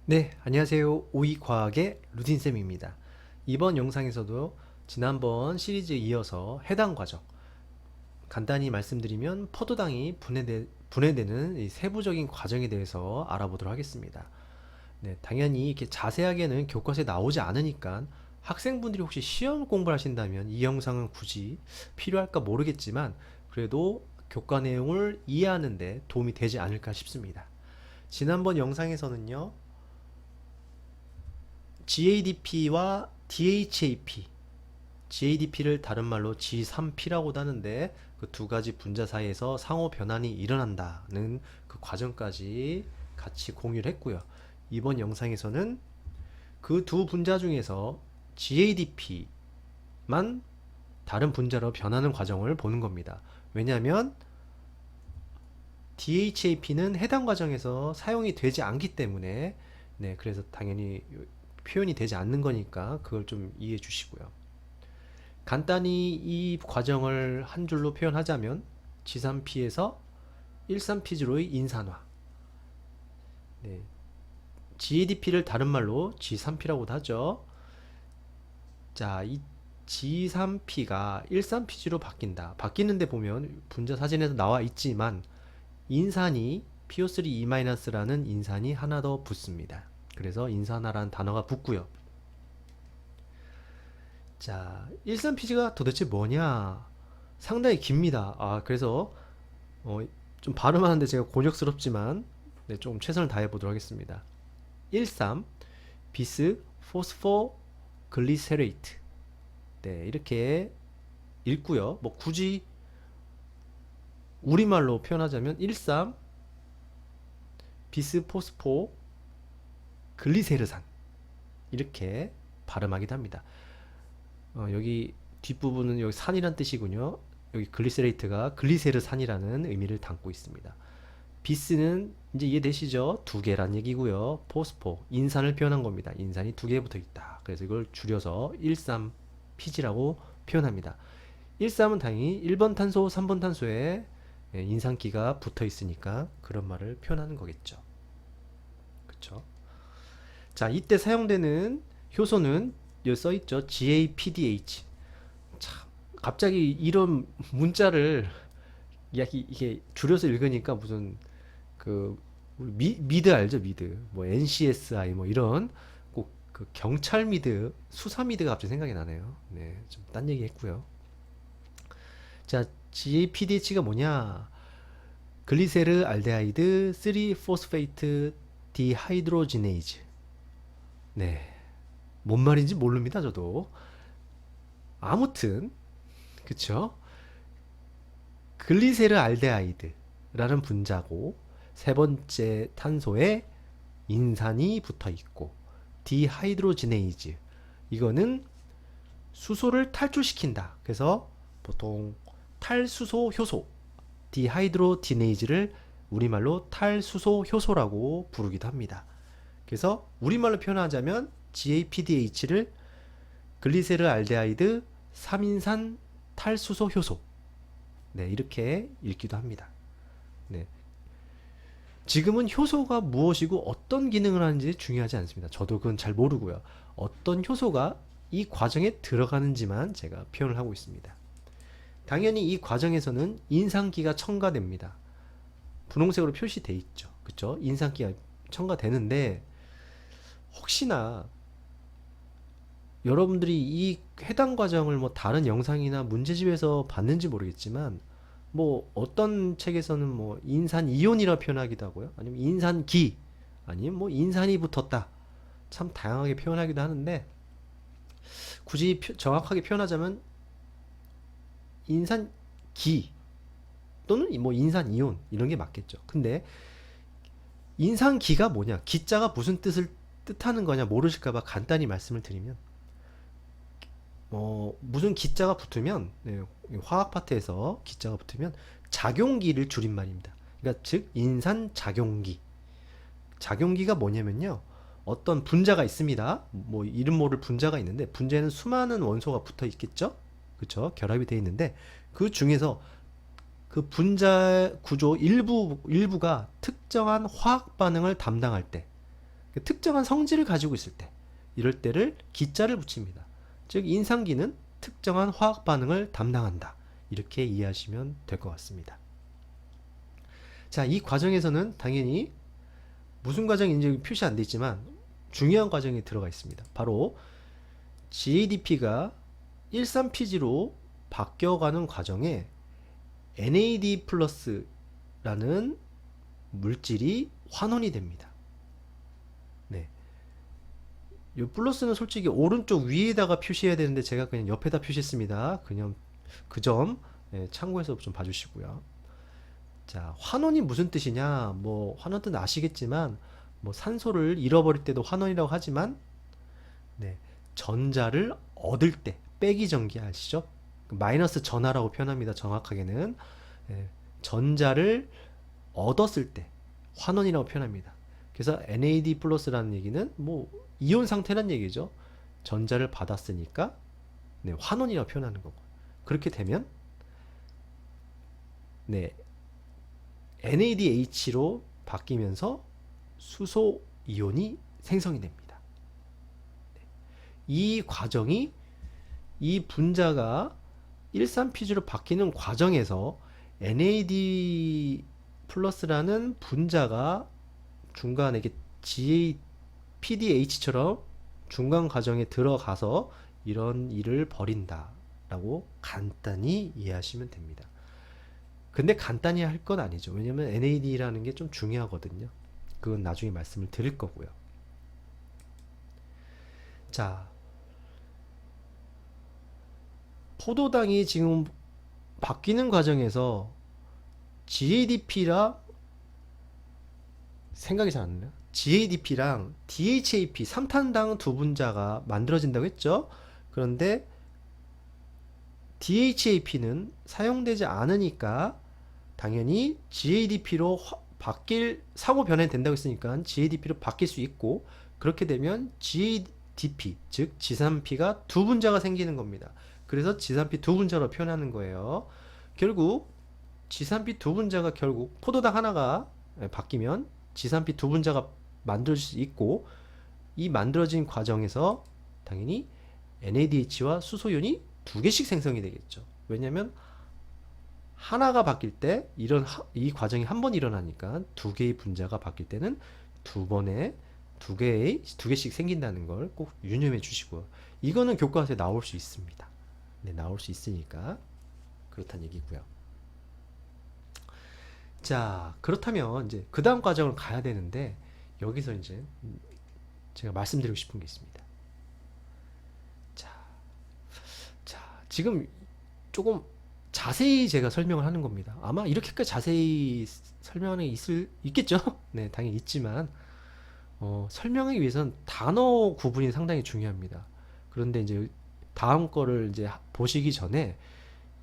네, 안녕하세요. 오이과학의 루틴쌤입니다. 이번 영상에서도 지난번 시리즈에 이어서 해당 과정, 간단히 말씀드리면 포도당이 분해되는 이 세부적인 과정에 대해서 알아보도록 하겠습니다. 네, 당연히 이렇게 자세하게는 교과서에 나오지 않으니까 학생분들이 혹시 시험 공부를 하신다면 이 영상은 굳이 필요할까 모르겠지만 그래도 교과 내용을 이해하는 데 도움이 되지 않을까 싶습니다. 지난번 영상에서는요, GADP와 DHAP, GADP를 다른 말로 G3P라고도 하는데 그 두 가지 분자 사이에서 상호 변환이 일어난다는 그 과정까지 같이 공유를 했고요. 이번 영상에서는 그 두 분자 중에서 GADP만 다른 분자로 변하는 과정을 보는 겁니다. 왜냐하면 DHAP는 해당 과정에서 사용이 되지 않기 때문에, 네, 그래서 당연히 표현이 되지 않는 거니까 그걸 좀 이해해 주시고요. 간단히 이 과정을 한 줄로 표현하자면 G3P에서 1,3P지로의 인산화, 네, GADP를 다른 말로 G3P라고도 하죠. 자, 이 G3P가 1,3P지로 바뀐다. 바뀌는데 보면 분자 사진에서 나와 있지만 인산이 PO3E-라는 인산이 하나 더 붙습니다. 그래서 인산화라는 단어가 붙고요. 자, 13피지가 도대체 뭐냐? 상당히 깁니다. 그래서 어, 좀 발음하는데 제가 곤욕스럽지만 네, 좀 최선을 다해 보도록 하겠습니다. 13 비스 포스포 글리세레이트. 네, 이렇게 읽고요. 뭐 굳이 우리말로 표현하자면 13 비스 포스포 글리세르산, 이렇게 발음하기도 합니다. 여기 뒷부분은 여기 산이란 뜻이군요. 여기 글리세레이트가 글리세르산이라는 의미를 담고 있습니다. 비스는 이제 이해되시죠? 두 개란 얘기고요. 포스포, 인산을 표현한 겁니다. 인산이 두 개 붙어 있다. 그래서 이걸 줄여서 13피지라고 표현합니다. 13은 당연히 1번 탄소, 3번 탄소에 인산기가 붙어 있으니까 그런 말을 표현하는 거겠죠. 그쵸? 자, 이때 사용되는 효소는 여기 써 있죠. GAPDH. 참, 갑자기 이런 문자를 이게 줄여서 읽으니까 무슨 그 미드 알죠? 미드. 뭐 NCSI 뭐 이런 꼭 그 경찰 미드, 수사 미드가 갑자기 생각이 나네요. 네, 좀 딴 얘기 했고요. 자, GAPDH가 뭐냐? 글리세르 알데하이드 3 포스페이트 디하이드로지네이즈. 네. 뭔 말인지 모릅니다, 저도. 아무튼 그쵸? 글리세르 알데하이드라는 분자고 세 번째 탄소에 인산이 붙어 있고 디하이드로지네이즈, 이거는 수소를 탈출시킨다. 그래서 보통 탈수소 효소 디하이드로디네이즈를 우리말로 탈수소 효소라고 부르기도 합니다. 그래서 우리말로 표현하자면 GAPDH를 글리세르 알데하이드 3인산 탈수소 효소, 네, 이렇게 읽기도 합니다. 네. 지금은 효소가 무엇이고 어떤 기능을 하는지 중요하지 않습니다. 저도 그건 잘 모르고요. 어떤 효소가 이 과정에 들어가는지만 제가 표현을 하고 있습니다. 당연히 이 과정에서는 인산기가 첨가됩니다. 분홍색으로 표시돼 있죠. 그쵸? 인산기가 첨가되는데 혹시나 여러분들이 이 해당 과정을 뭐 다른 영상이나 문제집에서 봤는지 모르겠지만 뭐 어떤 책에서는 뭐 인산 이온이라 표현하기도 하고요. 아니면 인산기, 아니면 뭐 인산이 붙었다. 참 다양하게 표현하기도 하는데 굳이 정확하게 표현하자면 인산기 또는 뭐 인산 이온 이런 게 맞겠죠. 근데 인산기가 뭐냐? 기자가 무슨 뜻을 뜻하는 거냐 모르실까봐 간단히 말씀을 드리면, 무슨 기자가 붙으면, 네, 화학 파트에서 기자가 붙으면 작용기를 줄임말입니다. 그러니까 즉 인산 작용기. 작용기가 뭐냐면요, 어떤 분자가 있습니다. 뭐 이름 모를 분자가 있는데 분자에는 수많은 원소가 붙어 있겠죠. 그렇죠? 결합이 되어 있는데 그 중에서 그 분자 구조 일부가 특정한 화학 반응을 담당할 때, 특정한 성질을 가지고 있을 때, 이럴 때를 기자를 붙입니다. 즉 인상기는 특정한 화학 반응을 담당한다. 이렇게 이해하시면 될 것 같습니다. 자, 이 과정에서는 당연히 무슨 과정인지 표시 안 돼 있지만 중요한 과정이 들어가 있습니다. 바로 GADP가 13PG로 바뀌어가는 과정에 NAD 플러스라는 물질이 환원이 됩니다. 네. 이 플러스는 솔직히 오른쪽 위에다가 표시해야 되는데 제가 그냥 옆에다 표시했습니다. 그냥 그 점 참고해서 좀 봐주시고요. 자, 환원이 무슨 뜻이냐? 뭐 환원 뜻 아시겠지만 뭐 산소를 잃어버릴 때도 환원이라고 하지만 네, 전자를 얻을 때 빼기 전기 아시죠? 마이너스 전하라고 표현합니다. 정확하게는 전자를 얻었을 때 환원이라고 표현합니다. 그래서 NAD 플러스라는 얘기는 뭐 이온 상태란 얘기죠. 전자를 받았으니까 네, 환원이라고 표현하는 거고. 그렇게 되면 네, NADH로 바뀌면서 수소 이온이 생성이 됩니다. 이 과정이 이 분자가 13PG로 바뀌는 과정에서 NAD 플러스라는 분자가 중간에 이렇게 PDH처럼 중간 과정에 들어가서 이런 일을 벌인다 라고 간단히 이해하시면 됩니다. 근데 간단히 할 건 아니죠. 왜냐면 NAD라는 게 좀 중요하거든요. 그건 나중에 말씀을 드릴 거고요. 자, 포도당이 지금 바뀌는 과정에서 GADP랑 생각이 잘 안 나요. GADP랑 DHAP, 삼탄당 두 분자가 만들어진다고 했죠. 그런데 DHAP는 사용되지 않으니까 당연히 GADP로 바뀔 상호 변환이 된다고 했으니까 GADP로 바뀔 수 있고, 그렇게 되면 GADP 즉 G3P가 두 분자가 생기는 겁니다. 그래서 G3P 두 분자로 표현하는 거예요. 결국 G3P 두 분자가 결국 포도당 하나가 바뀌면 G3P 두 분자가 만들어질 수 있고, 이 만들어진 과정에서 당연히 NADH와 수소이온이 두 개씩 생성이 되겠죠. 왜냐면 하나가 바뀔 때 이 과정이 한 번 일어나니까 두 개의 분자가 바뀔 때는 두 개씩 생긴다는 걸 꼭 유념해 주시고요. 이거는 교과서에 나올 수 있습니다. 네, 나올 수 있으니까 그렇다는 얘기고요. 자, 그렇다면 이제 그 다음 과정을 가야 되는데 여기서 이제 제가 말씀드리고 싶은 게 있습니다. 자, 지금 조금 자세히 제가 설명을 하는 겁니다. 아마 이렇게까지 자세히 설명하는 게 있겠죠? 네, 당연히 있지만 설명하기 위해서는 단어 구분이 상당히 중요합니다. 그런데 이제 다음 거를 이제 보시기 전에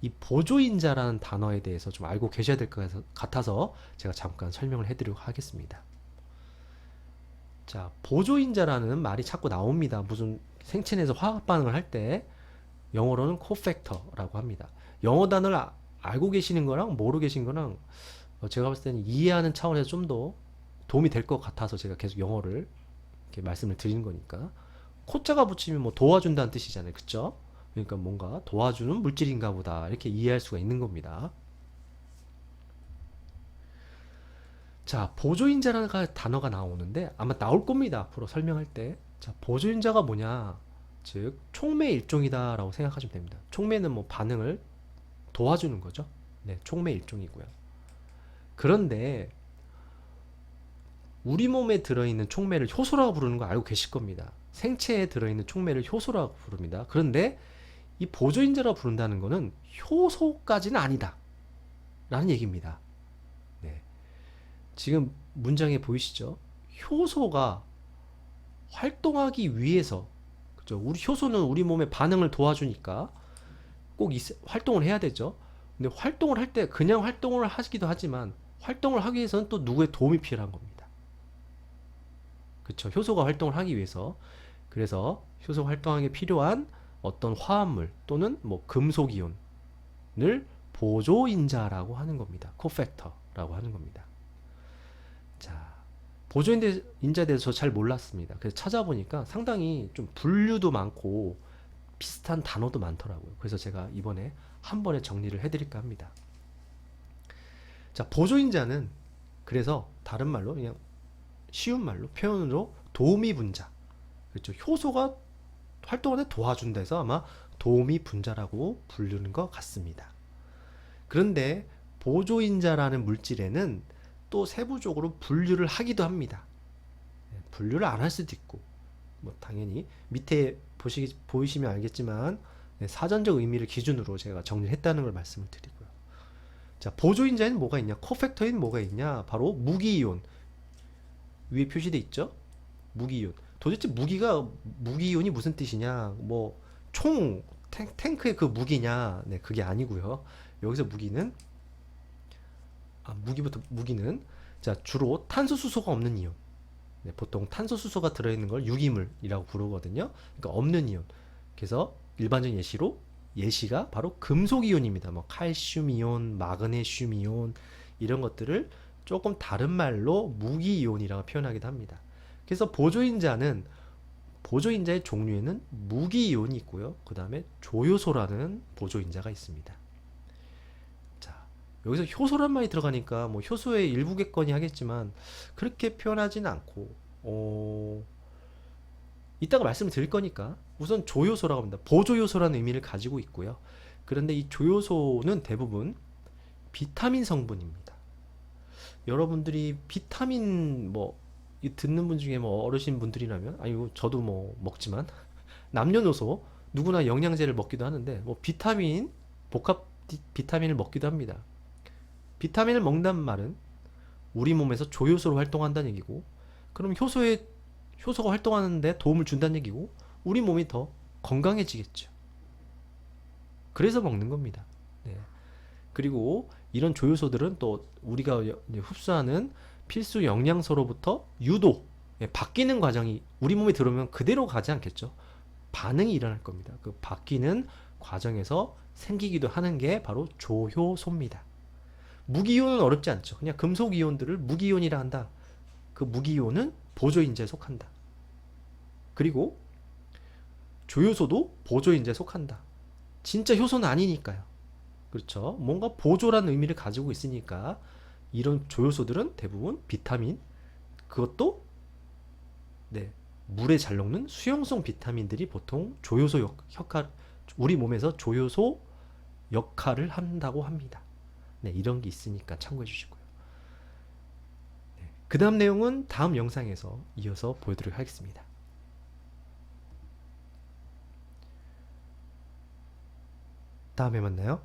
이 보조인자라는 단어에 대해서 좀 알고 계셔야 될 것 같아서 제가 잠깐 설명을 해드리도록 하겠습니다. 자, 보조인자라는 말이 자꾸 나옵니다. 무슨 생체 내에서 화학 반응을 할 때 영어로는 코팩터라고 합니다. 영어 단어를 알고 계시는 거랑 모르고 계신 거랑 제가 봤을 때는 이해하는 차원에서 좀 더 도움이 될 것 같아서 제가 계속 영어를 이렇게 말씀을 드리는 거니까. 코자가 붙이면 뭐 도와준다는 뜻이잖아요. 그쵸? 그러니까 뭔가 도와주는 물질인가 보다 이렇게 이해할 수가 있는 겁니다. 자, 보조인자라는 단어가 나오는데 아마 나올 겁니다. 앞으로 설명할 때. 자, 보조인자가 뭐냐? 즉 촉매 일종이다 라고 생각하시면 됩니다. 촉매는 뭐 반응을 도와주는 거죠. 네, 촉매 일종이고요. 그런데 우리 몸에 들어있는 촉매를 효소라고 부르는 거 알고 계실 겁니다. 생체에 들어있는 촉매를 효소라고 부릅니다. 그런데 이 보조인자라고 부른다는 거는 효소까지는 아니다 라는 얘기입니다. 네. 지금 문장에 보이시죠? 효소가 활동하기 위해서, 그죠? 우리 효소는 우리 몸의 반응을 도와주니까 꼭 활동을 해야 되죠. 근데 활동을 할 때 그냥 활동을 하기도 하지만 활동을 하기 위해서는 또 누구의 도움이 필요한 겁니다. 그쵸? 효소가 활동을 하기 위해서. 그래서 효소 활동하기 필요한 어떤 화합물 또는 뭐 금속이온을 보조인자라고 하는 겁니다. 코팩터라고 하는 겁니다. 자, 보조인자에 대해서 잘 몰랐습니다. 그래서 찾아보니까 상당히 좀 분류도 많고 비슷한 단어도 많더라고요. 그래서 제가 이번에 한 번에 정리를 해드릴까 합니다. 자, 보조인자는 그래서 다른 말로 그냥 쉬운 말로 표현으로 도우미 분자. 그렇죠. 효소가 활동하는 데 도와준다 해서 아마 도우미 분자라고 부르는 것 같습니다. 그런데 보조인자라는 물질에는 또 세부적으로 분류를 하기도 합니다. 분류를 안 할 수도 있고, 뭐 당연히 밑에 보이시면 알겠지만 사전적 의미를 기준으로 제가 정리했다는 걸 말씀을 드리고요. 자, 보조인자에는 뭐가 있냐? 코팩터에는 뭐가 있냐? 바로 무기이온. 위에 표시돼 있죠? 무기이온. 도대체 무기이온이 무슨 뜻이냐? 뭐 총 탱크의 그 무기냐? 네, 그게 아니고요. 여기서 무기는 무기는 자, 주로 탄소 수소가 없는 이온. 네, 보통 탄소 수소가 들어있는 걸 유기물이라고 부르거든요. 그러니까 없는 이온. 그래서 일반적인 예시가 바로 금속 이온입니다. 뭐 칼슘 이온, 마그네슘 이온 이런 것들을 조금 다른 말로 무기 이온이라고 표현하기도 합니다. 그래서 보조인자의 종류에는 무기 이온이 있고요. 그 다음에 조효소라는 보조인자가 있습니다. 자, 여기서 효소란 말이 들어가니까 뭐 효소의 일부겠거니 하겠지만 그렇게 표현하지는 않고 이따가 말씀을 드릴 거니까 우선 조효소라고 합니다. 보조효소라는 의미를 가지고 있고요. 그런데 이 조효소는 대부분 비타민 성분입니다. 여러분들이 비타민 듣는 분 중에 뭐 어르신 분들이라면 아니고 저도 뭐 먹지만 남녀노소 누구나 영양제를 먹기도 하는데 뭐 복합 비타민을 먹기도 합니다. 비타민을 먹는다는 말은 우리 몸에서 조효소로 활동한다는 얘기고, 그럼 효소가 활동하는데 도움을 준다는 얘기고, 우리 몸이 더 건강해지겠죠. 그래서 먹는 겁니다. 네. 그리고 이런 조효소들은 또 우리가 흡수하는 필수 영양소로부터 유도, 바뀌는 과정이 우리 몸에 들어오면 그대로 가지 않겠죠. 반응이 일어날 겁니다. 그 바뀌는 과정에서 생기기도 하는 게 바로 조효소입니다. 무기이온은 어렵지 않죠. 그냥 금속 이온들을 무기이온이라 한다. 그 무기이온은 보조인자에 속한다. 그리고 조효소도 보조인자에 속한다. 진짜 효소는 아니니까요. 그렇죠. 뭔가 보조라는 의미를 가지고 있으니까 이런 조효소들은 대부분 비타민, 그것도 물에 잘 녹는 수용성 비타민들이 보통 우리 몸에서 조효소 역할을 한다고 합니다. 네, 이런 게 있으니까 참고해 주시고요. 네, 그 다음 내용은 다음 영상에서 이어서 보여드리도록 하겠습니다. 다음에 만나요.